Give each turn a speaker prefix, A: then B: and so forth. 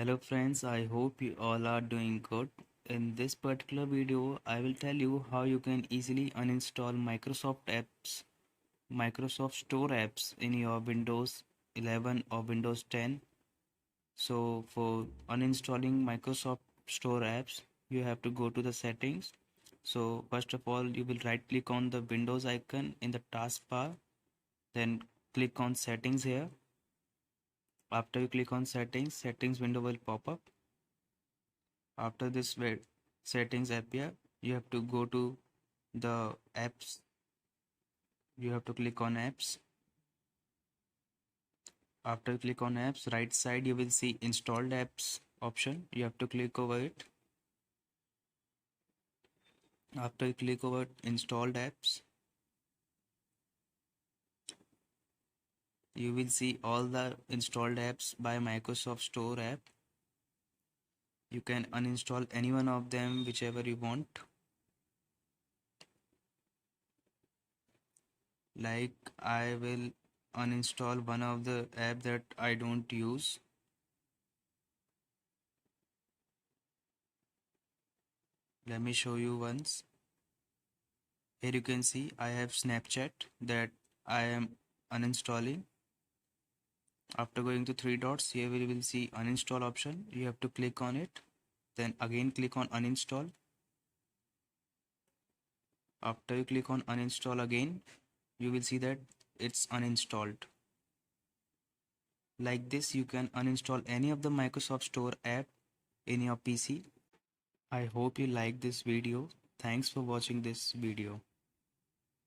A: Hello friends, I hope you all are doing good. In this particular video, I will tell you how you can easily uninstall Microsoft Store apps in your Windows 11 or Windows 10. So for uninstalling Microsoft Store apps, you have to go to the settings. So first of all, you will right click on the Windows icon in the taskbar, then click on settings here. After you click on settings window will pop up. After this settings appear, you have to go to the apps. You have to click on apps. After you click on apps, right side you will see installed apps option. You have to click over it. After you click over installed apps, you will see all the installed apps by Microsoft Store app. You can uninstall any one of them, whichever you want. Like I will uninstall one of the app that I don't use. Let me show you once. Here you can see I have Snapchat that I am uninstalling. After going to three dots, here we will see uninstall option. You have to click on it, then again click on uninstall. After you click on uninstall again, you will see that it's uninstalled. Like this, you can uninstall any of the Microsoft Store app in your PC. I hope you like this video. Thanks for watching this video.